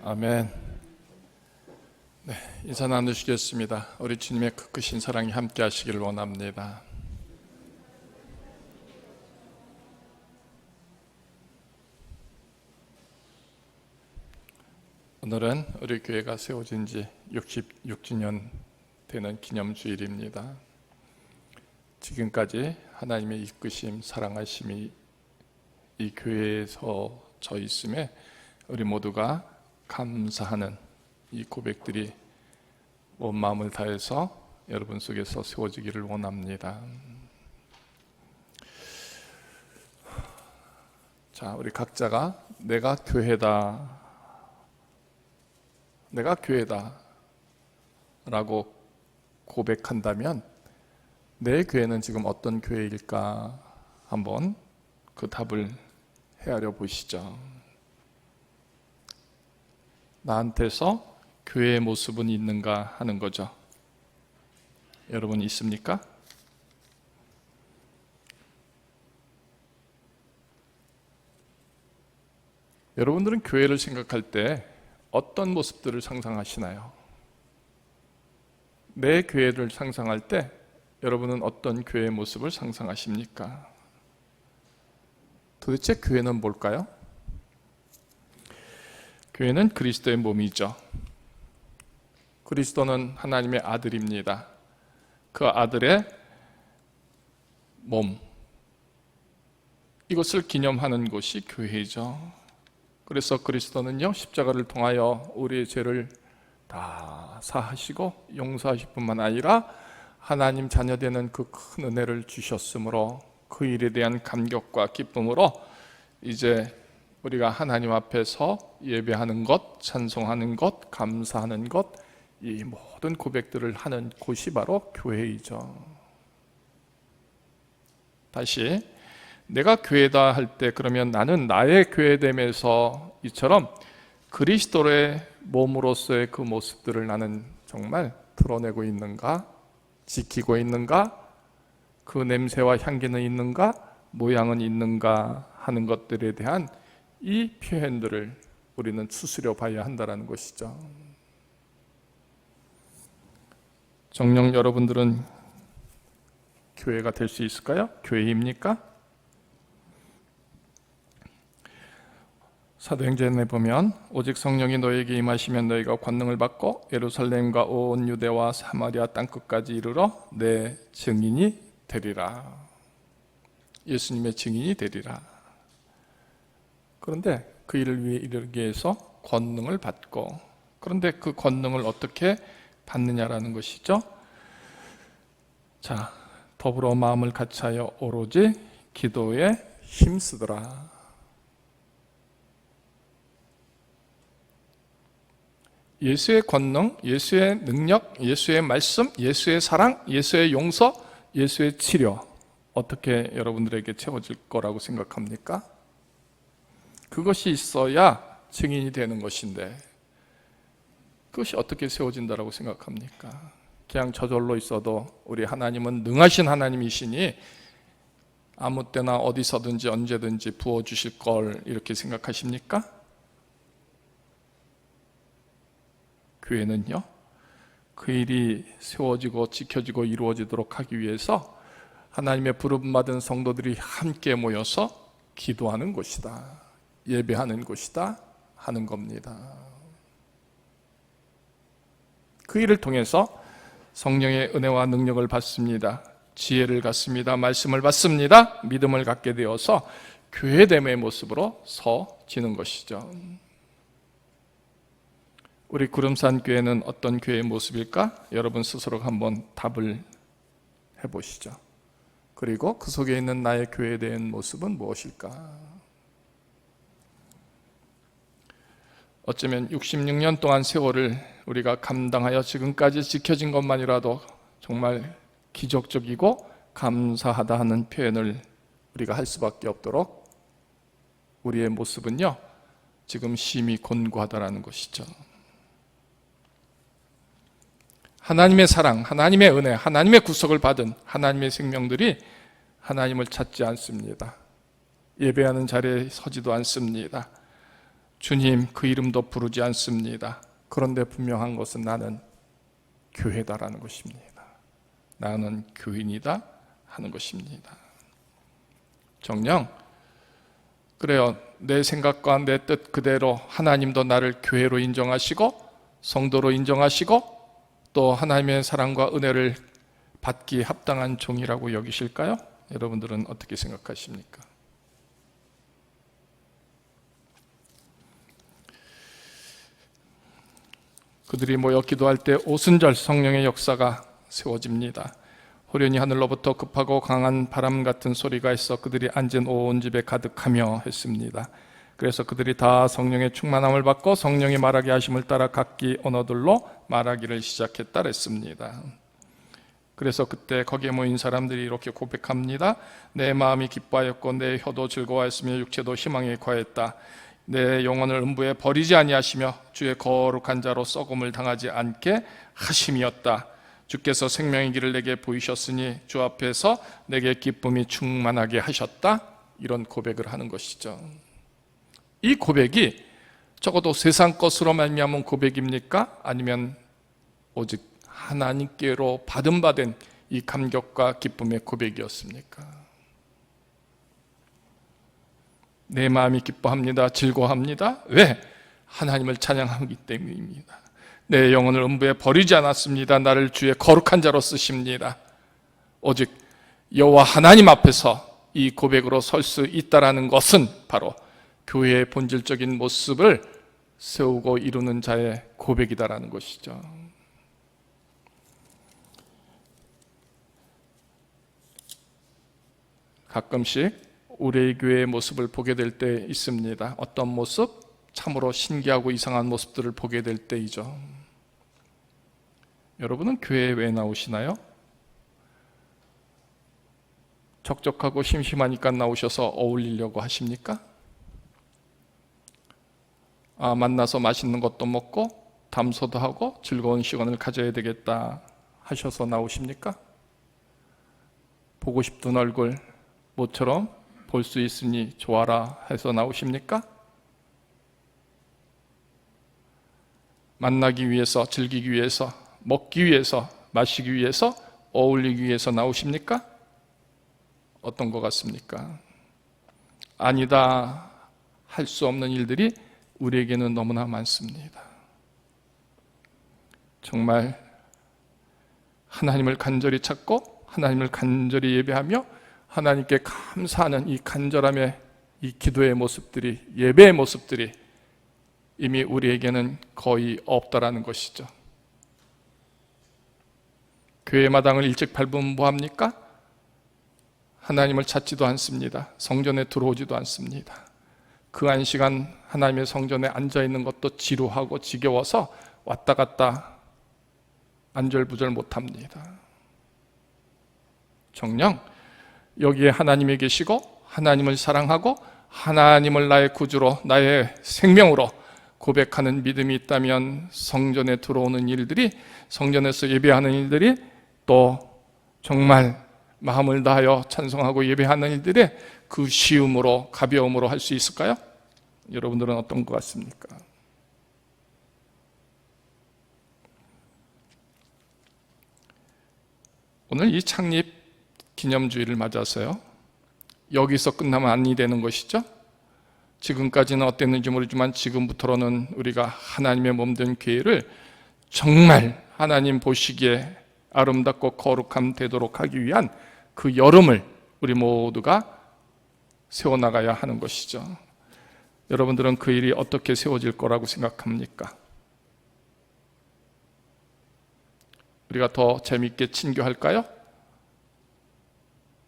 아멘. 네, 인사 나누시겠습니다. 우리 주님의 그 크신 사랑이 함께 하시기를 원합니다. 오늘은 우리 교회가 세워진 지 66주년 되는 기념주일입니다. 지금까지 하나님의 이끄심, 사랑하심이 이 교회에서 저 있음에 우리 모두가 감사하는 이 고백들이 온 마음을 다해서 여러분 속에서 세워지기를 원합니다. 자, 우리 각자가 내가 교회다 라고 고백한다면 내 교회는 지금 어떤 교회일까 한번 그 답을 헤아려 보시죠. 나한테서 교회의 모습은 있는가 하는 거죠. 여러분 있습니까? 여러분들은 교회를 생각할 때 어떤 모습들을 상상하시나요? 내 교회를 상상할 때 여러분은 어떤 교회의 모습을 상상하십니까? 도대체 교회는 뭘까요? 교회는 그리스도의 몸이죠. 그리스도는 하나님의 아들입니다. 그 아들의 몸, 이것을 기념하는 곳이 교회이죠. 그래서 그리스도는요, 십자가를 통하여 우리의 죄를 다 사하시고 용서하실 뿐만 아니라 하나님 자녀되는 그 큰 은혜를 주셨으므로 그 일에 대한 감격과 기쁨으로 이제 우리가 하나님 앞에서 예배하는 것, 찬송하는 것, 감사하는 것, 이 모든 고백들을 하는 곳이 바로 교회이죠. 다시 내가 교회다 할 때 그러면 나는 나의 교회됨에서 이처럼 그리스도의 몸으로서의 그 모습들을 나는 정말 드러내고 있는가? 지키고 있는가? 그 냄새와 향기는 있는가? 모양은 있는가? 하는 것들에 대한 이 표현들을 우리는 추스려 봐야 한다는 것이죠. 정녕 여러분들은 교회가 될 수 있을까요? 교회입니까? 사도행전에 보면 오직 성령이 너에게 임하시면 너희가 권능을 받고 예루살렘과 온 유대와 사마리아 땅끝까지 이르러 내 증인이 되리라. 예수님의 증인이 되리라. 그런데 그 일을 위해 이르기 위해서 권능을 받고, 그런데 그 권능을 어떻게 받느냐라는 것이죠. 자, 더불어 마음을 같이하여 오로지 기도에 힘쓰더라. 예수의 권능, 예수의 능력, 예수의 말씀, 예수의 사랑, 예수의 용서, 예수의 치료, 어떻게 여러분들에게 채워질 거라고 생각합니까? 그것이 있어야 증인이 되는 것인데 그것이 어떻게 세워진다고 생각합니까? 그냥 저절로 있어도 우리 하나님은 능하신 하나님이시니 아무 때나 어디서든지 언제든지 부어주실 걸 이렇게 생각하십니까? 교회는요, 그 일이 세워지고 지켜지고 이루어지도록 하기 위해서 하나님의 부름받은 성도들이 함께 모여서 기도하는 곳이다, 예배하는 곳이다 하는 겁니다. 그 일을 통해서 성령의 은혜와 능력을 받습니다. 지혜를 갖습니다. 말씀을 받습니다. 믿음을 갖게 되어서 교회됨의 모습으로 서지는 것이죠. 우리 구름산 교회는 어떤 교회의 모습일까? 여러분 스스로 한번 답을 해보시죠. 그리고 그 속에 있는 나의 교회에 대한 모습은 무엇일까? 어쩌면 66년 동안 세월을 우리가 감당하여 지금까지 지켜진 것만이라도 정말 기적적이고 감사하다 하는 표현을 우리가 할 수밖에 없도록 우리의 모습은요, 지금 심히 곤고하다라는 것이죠. 하나님의 사랑, 하나님의 은혜, 하나님의 구속을 받은 하나님의 생명들이 하나님을 찾지 않습니다. 예배하는 자리에 서지도 않습니다. 주님 그 이름도 부르지 않습니다. 그런데 분명한 것은 나는 교회다라는 것입니다. 나는 교인이다 하는 것입니다. 정녕 그래요. 내 생각과 내 뜻 그대로 하나님도 나를 교회로 인정하시고 성도로 인정하시고 또 하나님의 사랑과 은혜를 받기에 합당한 종이라고 여기실까요? 여러분들은 어떻게 생각하십니까? 그들이 모여 기도할 때 오순절 성령의 역사가 세워집니다. 호련히 하늘로부터 급하고 강한 바람 같은 소리가 있어 그들이 앉은 온 집에 가득하며 했습니다. 그래서 그들이 다 성령의 충만함을 받고 성령이 말하게 하심을 따라 각기 언어들로 말하기를 시작했다 그랬습니다. 그래서 그때 거기에 모인 사람들이 이렇게 고백합니다. 내 마음이 기뻐하였고 내 혀도 즐거워하였으며 육체도 희망에 거했다. 내 영혼을 음부에 버리지 아니하시며 주의 거룩한 자로 썩음을 당하지 않게 하심이었다. 주께서 생명의 길을 내게 보이셨으니 주 앞에서 내게 기쁨이 충만하게 하셨다. 이런 고백을 하는 것이죠. 이 고백이 적어도 세상 것으로 말미암은 고백입니까? 아니면 오직 하나님께로 받은 이 감격과 기쁨의 고백이었습니까? 내 마음이 기뻐합니다. 즐거워합니다. 왜? 하나님을 찬양하기 때문입니다. 내 영혼을 음부에 버리지 않았습니다. 나를 주의 거룩한 자로 쓰십니다. 오직 여호와 하나님 앞에서 이 고백으로 설 수 있다라는 것은 바로 교회의 본질적인 모습을 세우고 이루는 자의 고백이다라는 것이죠. 가끔씩 우리의 교회의 모습을 보게 될 때 있습니다. 어떤 모습? 참으로 신기하고 이상한 모습들을 보게 될 때이죠. 여러분은 교회에 왜 나오시나요? 적적하고 심심하니까 나오셔서 어울리려고 하십니까? 만나서 맛있는 것도 먹고 담소도 하고 즐거운 시간을 가져야 되겠다 하셔서 나오십니까? 보고 싶던 얼굴 모처럼 볼 수 있으니 좋아라 해서 나오십니까? 만나기 위해서, 즐기기 위해서, 먹기 위해서, 마시기 위해서, 어울리기 위해서 나오십니까? 어떤 것 같습니까? 아니다 할 수 없는 일들이 우리에게는 너무나 많습니다. 정말 하나님을 간절히 찾고 하나님을 간절히 예배하며 하나님께 감사하는 이 간절함의 이 기도의 모습들이, 예배의 모습들이 이미 우리에게는 거의 없다라는 것이죠. 교회 마당을 일찍 밟으면 뭐합니까? 하나님을 찾지도 않습니다. 성전에 들어오지도 않습니다. 그 한 시간 하나님의 성전에 앉아있는 것도 지루하고 지겨워서 왔다 갔다 안절부절 못합니다. 정녕 여기에 하나님이 계시고 하나님을 사랑하고 하나님을 나의 구주로 나의 생명으로 고백하는 믿음이 있다면 성전에 들어오는 일들이, 성전에서 예배하는 일들이, 또 정말 마음을 다하여 찬송하고 예배하는 일들이 그 쉬움으로 가벼움으로 할 수 있을까요? 여러분들은 어떤 것 같습니까? 오늘 이 창립 기념주의를 맞아서요, 여기서 끝나면 아니 되는 것이죠. 지금까지는 어땠는지 모르지만 지금부터는 우리가 하나님의 몸된 교회를 정말 하나님 보시기에 아름답고 거룩함 되도록 하기 위한 그 여름을 우리 모두가 세워나가야 하는 것이죠. 여러분들은 그 일이 어떻게 세워질 거라고 생각합니까? 우리가 더 재밌게 친교할까요?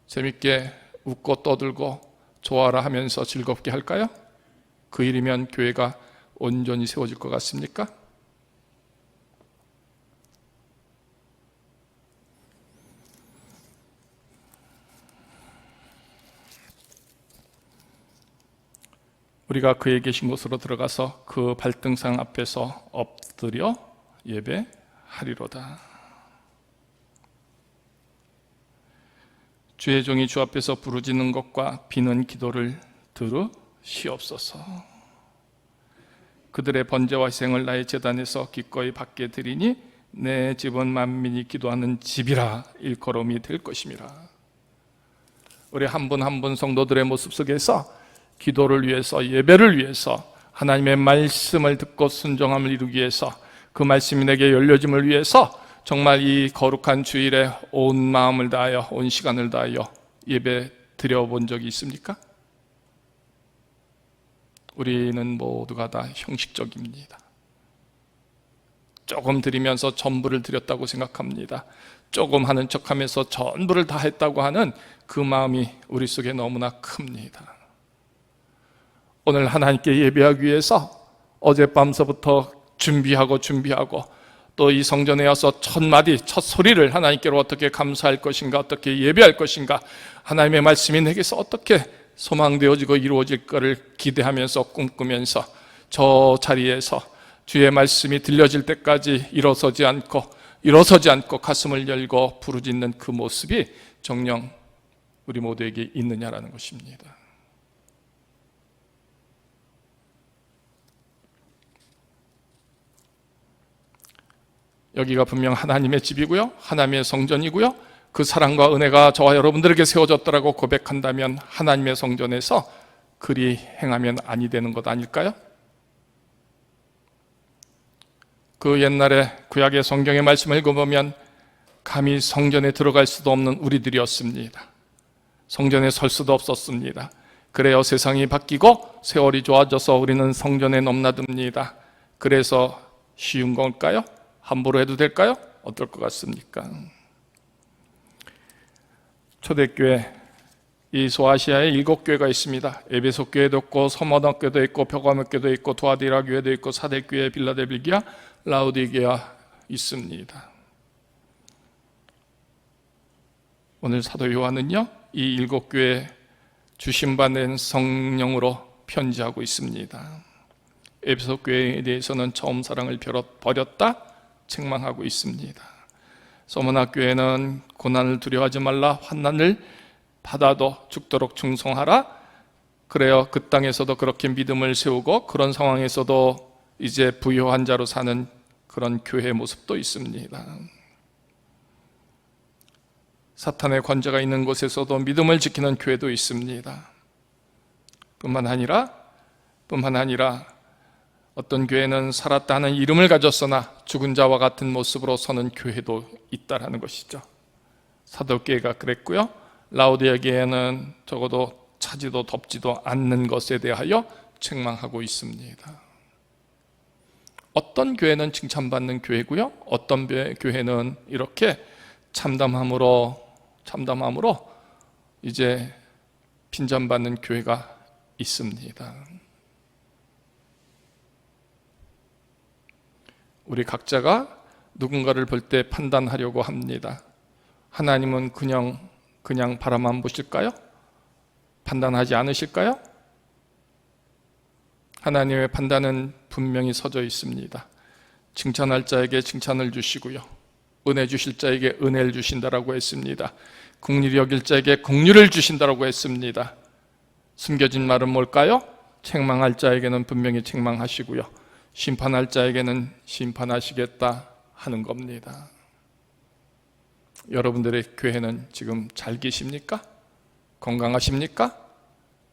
재밌게 웃고 떠들고 좋아라 하면서 즐겁게 할까요? 그 일이면 교회가 온전히 세워질 것 같습니까? 우리가 그에 계신 곳으로 들어가서 그 발등상 앞에서 엎드려 예배하리로다. 주의 종이 주 앞에서 부르짖는 것과 비는 기도를 들으시옵소서. 그들의 번제와 희생을 나의 제단에서 기꺼이 받게 드리니 내 집은 만민이 기도하는 집이라 일컬음이 될 것임이라. 우리 한 분 한 분 성도들의 모습 속에서 기도를 위해서, 예배를 위해서, 하나님의 말씀을 듣고 순종함을 이루기 위해서, 그 말씀이 내게 열려짐을 위해서 정말 이 거룩한 주일에 온 마음을 다하여, 온 시간을 다하여 예배 드려본 적이 있습니까? 우리는 모두가 다 형식적입니다. 조금 드리면서 전부를 드렸다고 생각합니다. 조금 하는 척하면서 전부를 다 했다고 하는 그 마음이 우리 속에 너무나 큽니다. 오늘 하나님께 예배하기 위해서 어젯밤서부터 준비하고 또 이 성전에 와서 첫 마디, 첫 소리를 하나님께로 어떻게 감사할 것인가, 어떻게 예배할 것인가, 하나님의 말씀이 내게서 어떻게 소망되어지고 이루어질 것을 기대하면서 꿈꾸면서 저 자리에서 주의 말씀이 들려질 때까지 일어서지 않고 가슴을 열고 부르짖는 그 모습이 정녕 우리 모두에게 있느냐라는 것입니다. 여기가 분명 하나님의 집이고요, 하나님의 성전이고요, 그 사랑과 은혜가 저와 여러분들에게 세워졌다라고 고백한다면 하나님의 성전에서 그리 행하면 아니 되는 것 아닐까요? 그 옛날에 구약의 성경의 말씀을 읽어보면 감히 성전에 들어갈 수도 없는 우리들이었습니다. 성전에 설 수도 없었습니다. 그래요, 세상이 바뀌고 세월이 좋아져서 우리는 성전에 넘나듭니다. 그래서 쉬운 걸까요? 함부로 해도 될까요? 어떨 것 같습니까? 초대교회, 이 소아시아에 7교회가 있습니다. 에베소 교회도 있고, 서머나 교회도 있고, 벽화목 교회도 있고, 두아디라 교회도 있고, 사대교회, 빌라델비아, 라우디게아 있습니다. 오늘 사도 요한은요, 이 7교회 주심받는 성령으로 편지하고 있습니다. 에베소 교회에 대해서는 처음 사랑을 버렸다 책망하고 있습니다. 서머나 교회는 고난을 두려워하지 말라, 환난을 받아도 죽도록 충성하라. 그래요, 그 땅에서도 그렇게 믿음을 세우고 그런 상황에서도 이제 부요한 자로 사는 그런 교회의 모습도 있습니다. 사탄의 권세가 있는 곳에서도 믿음을 지키는 교회도 있습니다. 뿐만 아니라 어떤 교회는 살았다 하는 이름을 가졌으나 죽은 자와 같은 모습으로 서는 교회도 있다라는 것이죠. 사도교회가 그랬고요, 라우디아 교회는 적어도 차지도 덥지도 않는 것에 대하여 책망하고 있습니다. 어떤 교회는 칭찬받는 교회고요, 어떤 교회는 이렇게 참담함으로 이제 핀잔받는 교회가 있습니다. 우리 각자가 누군가를 볼 때 판단하려고 합니다. 하나님은 그냥 바라만 보실까요? 판단하지 않으실까요? 하나님의 판단은 분명히 서져 있습니다. 칭찬할 자에게 칭찬을 주시고요, 은혜 주실 자에게 은혜를 주신다라고 했습니다. 긍휼히 여길 자에게 긍휼을 주신다라고 했습니다. 숨겨진 말은 뭘까요? 책망할 자에게는 분명히 책망하시고요, 심판할 자에게는 심판하시겠다 하는 겁니다. 여러분들의 교회는 지금 잘 계십니까? 건강하십니까?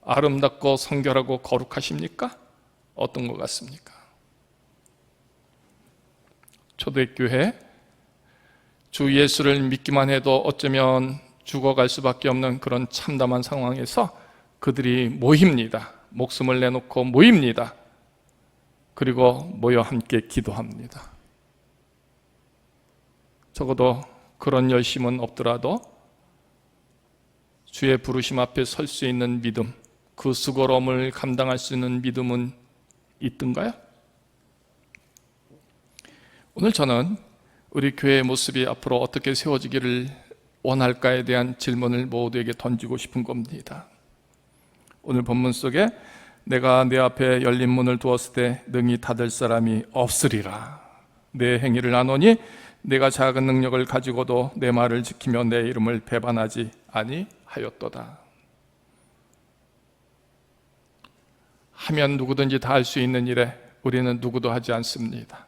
아름답고 성결하고 거룩하십니까? 어떤 것 같습니까? 초대교회, 주 예수를 믿기만 해도 어쩌면 죽어갈 수밖에 없는 그런 참담한 상황에서 그들이 모입니다. 목숨을 내놓고 모입니다. 그리고 모여 함께 기도합니다. 적어도 그런 열심은 없더라도 주의 부르심 앞에 설 수 있는 믿음, 그 수고로움을 감당할 수 있는 믿음은 있던가요? 오늘 저는 우리 교회의 모습이 앞으로 어떻게 세워지기를 원할까에 대한 질문을 모두에게 던지고 싶은 겁니다. 오늘 본문 속에 내가 내 앞에 열린 문을 두었을 때 능히 닫을 사람이 없으리라. 내 행위를 아노니 내가 작은 능력을 가지고도 내 말을 지키며 내 이름을 배반하지 아니하였도다. 하면 누구든지 다 할 수 있는 일에 우리는 누구도 하지 않습니다.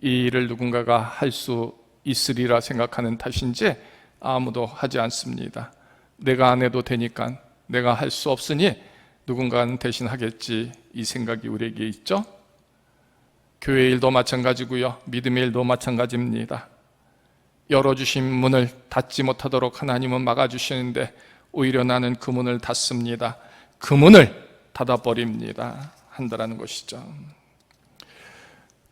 이 일을 누군가가 할 수 있으리라 생각하는 탓인지 아무도 하지 않습니다. 내가 안 해도 되니까, 내가 할 수 없으니 누군가는 대신 하겠지, 이 생각이 우리에게 있죠. 교회 일도 마찬가지고요, 믿음의 일도 마찬가지입니다. 열어주신 문을 닫지 못하도록 하나님은 막아주시는데 오히려 나는 그 문을 닫습니다. 그 문을 닫아버립니다. 한다라는 것이죠.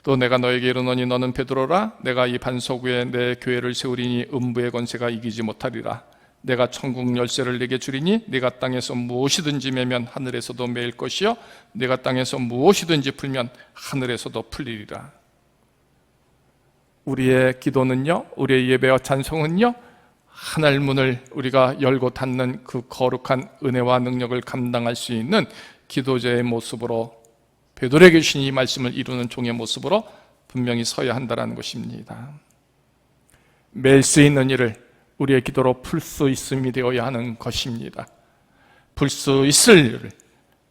또 내가 너에게 이르노니 너는 베드로라. 내가 이 반석 위에 내 교회를 세우리니 음부의 권세가 이기지 못하리라. 내가 천국 열쇠를 네게 주리니 네가 땅에서 무엇이든지 매면 하늘에서도 매일 것이요 네가 땅에서 무엇이든지 풀면 하늘에서도 풀리리라. 우리의 기도는요, 우리의 예배와 찬송은요, 하늘 문을 우리가 열고 닫는 그 거룩한 은혜와 능력을 감당할 수 있는 기도자의 모습으로, 베드로에게 주신 이 말씀을 이루는 종의 모습으로 분명히 서야 한다는 것입니다. 매일 수 있는 일을 우리의 기도로 풀 수 있음이 되어야 하는 것입니다. 풀 수 있을 일을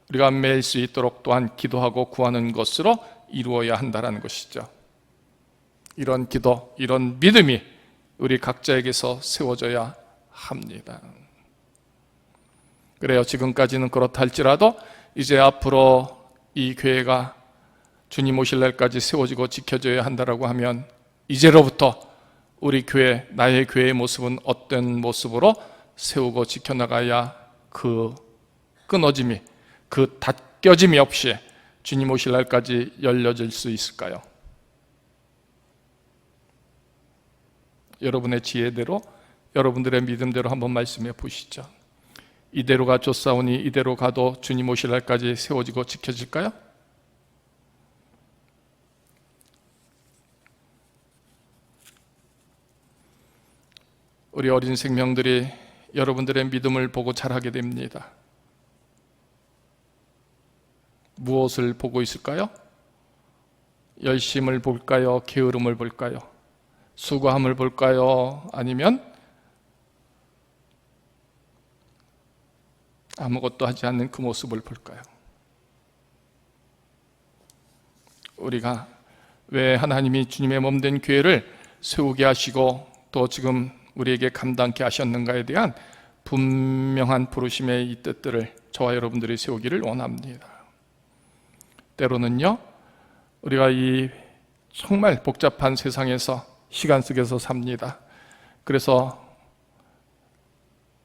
우리가 매일 수 있도록 또한 기도하고 구하는 것으로 이루어야 한다는 것이죠. 이런 기도, 이런 믿음이 우리 각자에게서 세워져야 합니다. 그래요. 지금까지는 그렇다 할지라도 이제 앞으로 이 교회가 주님 오실 날까지 세워지고 지켜져야 한다라고 하면 이제로부터 우리 교회, 나의 교회의 모습은 어떤 모습으로 세우고 지켜나가야 그 끊어짐이, 그 닫혀짐이 없이 주님 오실 날까지 열려질 수 있을까요? 여러분의 지혜대로, 여러분들의 믿음대로 한번 말씀해 보시죠. 이대로가 좋사오니 이대로 가도 주님 오실 날까지 세워지고 지켜질까요? 우리 어린 생명들이 여러분들의 믿음을 보고 자라게 됩니다. 무엇을 보고 있을까요? 열심을 볼까요? 게으름을 볼까요? 수고함을 볼까요? 아니면 아무것도 하지 않는 그 모습을 볼까요? 우리가 왜 하나님이 주님의 몸된 교회를 세우게 하시고 또 지금 우리에게 감당케 하셨는가에 대한 분명한 부르심의 이 뜻들을 저와 여러분들이 세우기를 원합니다. 때로는요, 우리가 이 정말 복잡한 세상에서 시간 속에서 삽니다. 그래서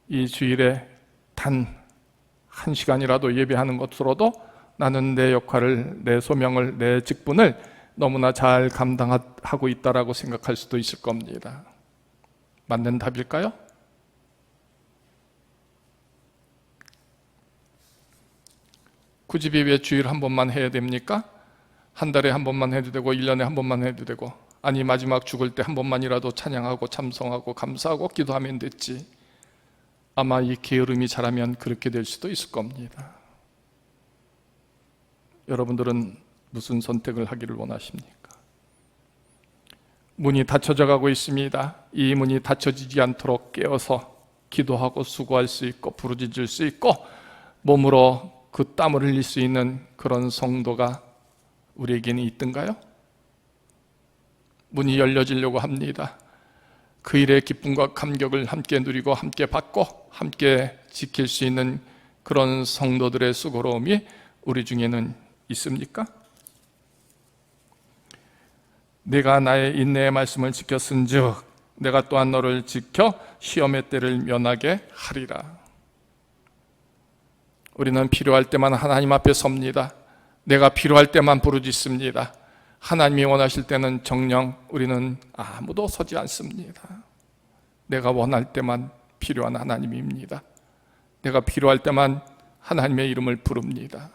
이 주일에 단 1시간이라도 예배하는 것으로도 나는 내 역할을, 내 소명을, 내 직분을 너무나 잘 감당하고 있다라고 생각할 수도 있을 겁니다. 맞는 답일까요? 굳이 왜 주일 한 번만 해야 됩니까? 한 달에 한 번만 해도 되고 1년에 한 번만 해도 되고, 아니 마지막 죽을 때 한 번만이라도 찬양하고 참성하고 감사하고 기도하면 됐지. 아마 이 게으름이 자라면 그렇게 될 수도 있을 겁니다. 여러분들은 무슨 선택을 하기를 원하십니까? 문이 닫혀져 가고 있습니다. 이 문이 닫혀지지 않도록 깨어서 기도하고 수고할 수 있고 부르짖을 수 있고 몸으로 그 땀을 흘릴 수 있는 그런 성도가 우리에게는 있던가요? 문이 열려지려고 합니다. 그 일의 기쁨과 감격을 함께 누리고 함께 받고 함께 지킬 수 있는 그런 성도들의 수고로움이 우리 중에는 있습니까? 내가 나의 인내의 말씀을 지켰은즉 내가 또한 너를 지켜 시험의 때를 면하게 하리라. 우리는 필요할 때만 하나님 앞에 섭니다. 내가 필요할 때만 부르짖습니다. 하나님이 원하실 때는 정녕 우리는 아무도 서지 않습니다. 내가 원할 때만 필요한 하나님입니다. 내가 필요할 때만 하나님의 이름을 부릅니다.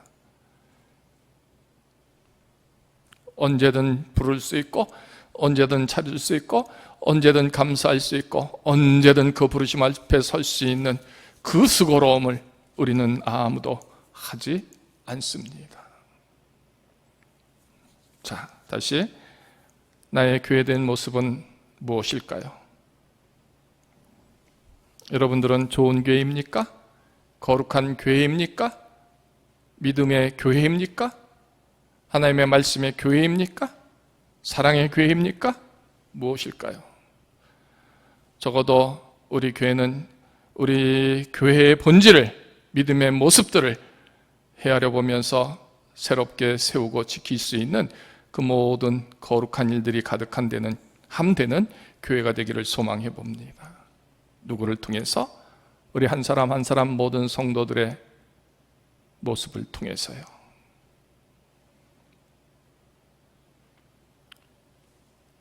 언제든 부를 수 있고 언제든 찾을 수 있고 언제든 감사할 수 있고 언제든 그 부르심 앞에 설 수 있는 그 수고로움을 우리는 아무도 하지 않습니다. 자, 다시 나의 교회된 모습은 무엇일까요? 여러분들은 좋은 교회입니까? 거룩한 교회입니까? 믿음의 교회입니까? 하나님의 말씀의 교회입니까? 사랑의 교회입니까? 무엇일까요? 적어도 우리 교회는 우리 교회의 본질을, 믿음의 모습들을 헤아려 보면서 새롭게 세우고 지킬 수 있는 그 모든 거룩한 일들이 가득한 데는 함되는 교회가 되기를 소망해 봅니다. 누구를 통해서? 우리 한 사람 한 사람 모든 성도들의 모습을 통해서요.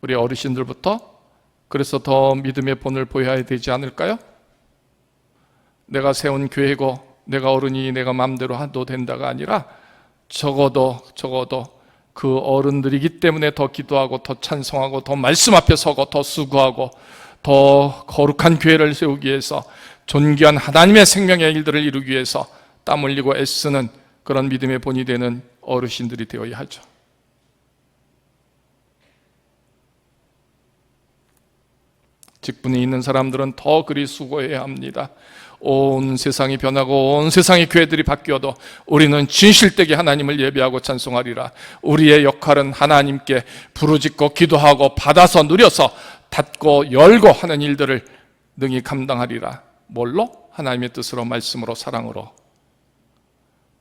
우리 어르신들부터 그래서 더 믿음의 본을 보여야 되지 않을까요? 내가 세운 교회고 내가 어른이 내가 마음대로 해도 된다가 아니라 적어도 그 어른들이기 때문에 더 기도하고 더 찬송하고 더 말씀 앞에 서고 더 수고하고 더 거룩한 교회를 세우기 위해서 존귀한 하나님의 생명의 일들을 이루기 위해서 땀 흘리고 애쓰는 그런 믿음의 본이 되는 어르신들이 되어야 하죠. 직분이 있는 사람들은 더 그리 수고해야 합니다. 온 세상이 변하고 온 세상의 교회들이 바뀌어도 우리는 진실되게 하나님을 예배하고 찬송하리라. 우리의 역할은 하나님께 부르짖고 기도하고 받아서 누려서 닫고 열고 하는 일들을 능히 감당하리라. 뭘로? 하나님의 뜻으로, 말씀으로, 사랑으로.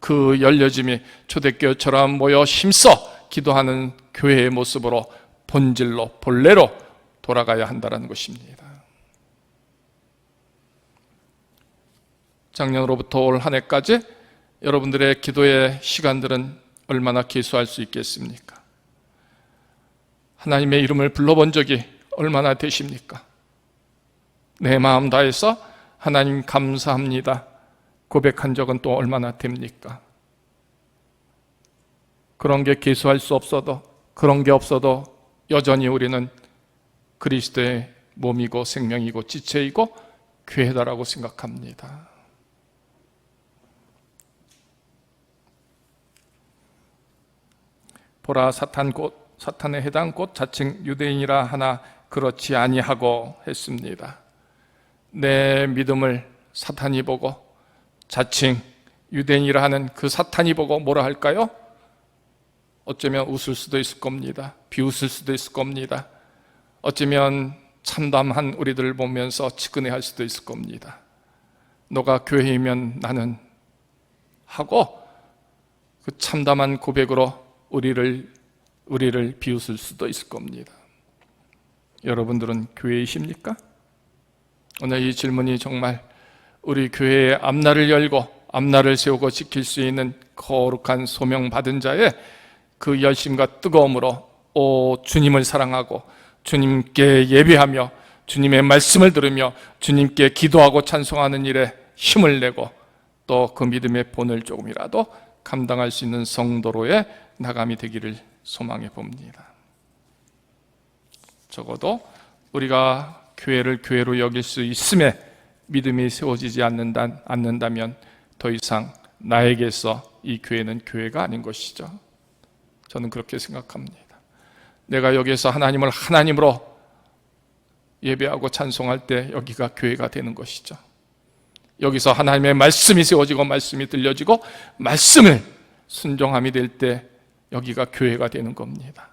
그 열려짐이 초대교회처럼 모여 힘써 기도하는 교회의 모습으로, 본질로, 본래로 돌아가야 한다는 것입니다. 작년으로부터 올 한 해까지 여러분들의 기도의 시간들은 얼마나 계수할 수 있겠습니까? 하나님의 이름을 불러본 적이 얼마나 되십니까? 내 마음 다해서 하나님 감사합니다 고백한 적은 또 얼마나 됩니까? 그런 게 계수할 수 없어도, 그런 게 없어도 여전히 우리는 그리스도의 몸이고 생명이고 지체이고 교회다라고 생각합니다. 보라, 사탄의 해당 곧 자칭 유대인이라 하나 그렇지 아니하고 했습니다. 내 믿음을 사탄이 보고, 자칭 유대인이라 하는 그 사탄이 보고 뭐라 할까요? 어쩌면 웃을 수도 있을 겁니다. 비웃을 수도 있을 겁니다. 어쩌면 참담한 우리들을 보면서 측은해할 수도 있을 겁니다. 너가 교회이면 나는 하고 그 참담한 고백으로 우리를 비웃을 수도 있을 겁니다. 여러분들은 교회이십니까? 오늘 이 질문이 정말 우리 교회의 앞날을 열고 앞날을 세우고 지킬 수 있는 거룩한 소명 받은 자의 그 열심과 뜨거움으로 주님을 사랑하고 주님께 예배하며 주님의 말씀을 들으며 주님께 기도하고 찬송하는 일에 힘을 내고 또 그 믿음의 본을 조금이라도 감당할 수 있는 성도로의 나감이 되기를 소망해 봅니다. 적어도 우리가 교회를 교회로 여길 수 있음에 믿음이 세워지지 않는다면 더 이상 나에게서 이 교회는 교회가 아닌 것이죠. 저는 그렇게 생각합니다. 내가 여기에서 하나님을 하나님으로 예배하고 찬송할 때 여기가 교회가 되는 것이죠. 여기서 하나님의 말씀이 세워지고 말씀이 들려지고 말씀을 순종함이 될 때 여기가 교회가 되는 겁니다.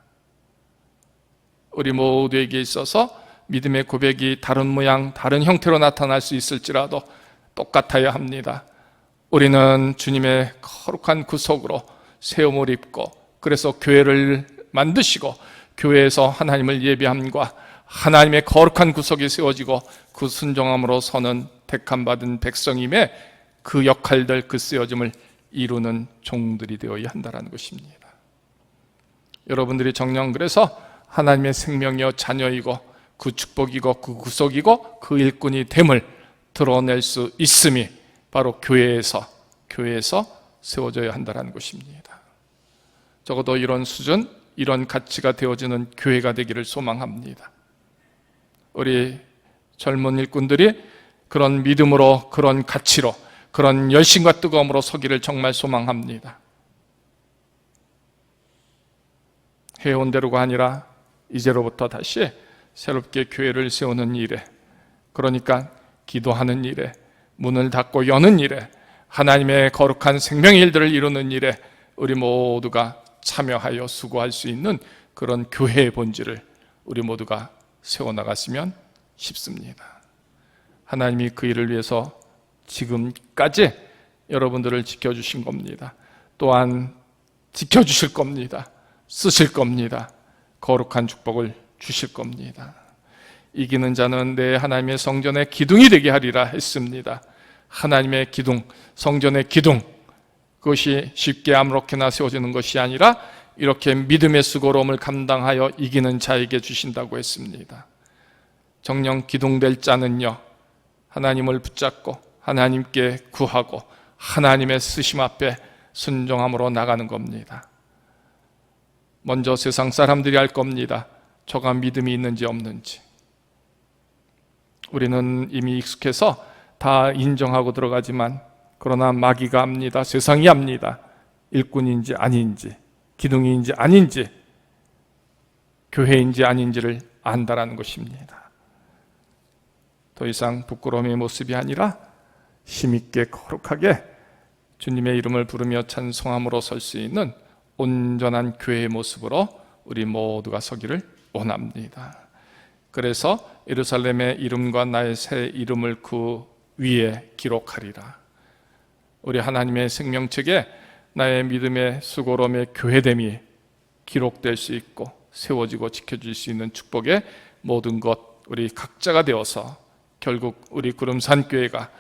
우리 모두에게 있어서 믿음의 고백이 다른 모양, 다른 형태로 나타날 수 있을지라도 똑같아야 합니다. 우리는 주님의 거룩한 구속으로 세움을 입고 그래서 교회를 만드시고 교회에서 하나님을 예배함과 하나님의 거룩한 구속이 세워지고 그 순종함으로 서는 택함받은 백성임에 그 역할들, 그 쓰여짐을 이루는 종들이 되어야 한다는 것입니다. 여러분들이 정녕 그래서 하나님의 생명이요 자녀이고 그 축복이고 그 구속이고 그 일꾼이 됨을 드러낼 수 있음이 바로 교회에서 세워져야 한다는 것입니다. 적어도 이런 수준, 이런 가치가 되어지는 교회가 되기를 소망합니다. 우리 젊은 일꾼들이 그런 믿음으로, 그런 가치로, 그런 열심과 뜨거움으로 서기를 정말 소망합니다. 해온 대로가 아니라 이제로부터 다시 새롭게 교회를 세우는 일에, 그러니까 기도하는 일에, 문을 닫고 여는 일에, 하나님의 거룩한 생명의 일들을 이루는 일에 우리 모두가 참여하여 수고할 수 있는 그런 교회의 본질을 우리 모두가 세워나갔으면 싶습니다. 하나님이 그 일을 위해서 지금까지 여러분들을 지켜주신 겁니다. 또한 지켜주실 겁니다. 쓰실 겁니다. 거룩한 축복을 주실 겁니다. 이기는 자는 내 하나님의 성전의 기둥이 되게 하리라 했습니다. 하나님의 기둥, 성전의 기둥, 그것이 쉽게 아무렇게나 세워지는 것이 아니라 이렇게 믿음의 수고로움을 감당하여 이기는 자에게 주신다고 했습니다. 정녕 기둥될 자는요, 하나님을 붙잡고 하나님께 구하고 하나님의 쓰심 앞에 순종함으로 나가는 겁니다. 먼저 세상 사람들이 알 겁니다. 저가 믿음이 있는지 없는지. 우리는 이미 익숙해서 다 인정하고 들어가지만 그러나 마귀가 압니다. 세상이 압니다. 일꾼인지 아닌지, 기둥인지 아닌지, 교회인지 아닌지를 안다라는 것입니다. 더 이상 부끄러움의 모습이 아니라 힘있게 거룩하게 주님의 이름을 부르며 찬송함으로 설 수 있는 온전한 교회의 모습으로 우리 모두가 서기를 원합니다. 그래서 예루살렘의 이름과 나의 새 이름을 그 위에 기록하리라. 우리 하나님의 생명책에 나의 믿음의 수고로움의 교회됨이 기록될 수 있고 세워지고 지켜질 수 있는 축복의 모든 것 우리 각자가 되어서 결국 우리 구름산교회가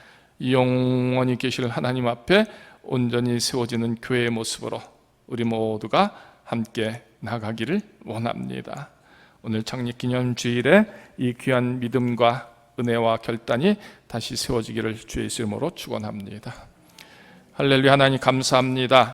영원히 계실 하나님 앞에 온전히 세워지는 교회의 모습으로 우리 모두가 함께 나가기를 원합니다. 오늘 창립기념주일에 이 귀한 믿음과 은혜와 결단이 다시 세워지기를 주의 이름으로 축원합니다. 할렐루야. 하나님 감사합니다.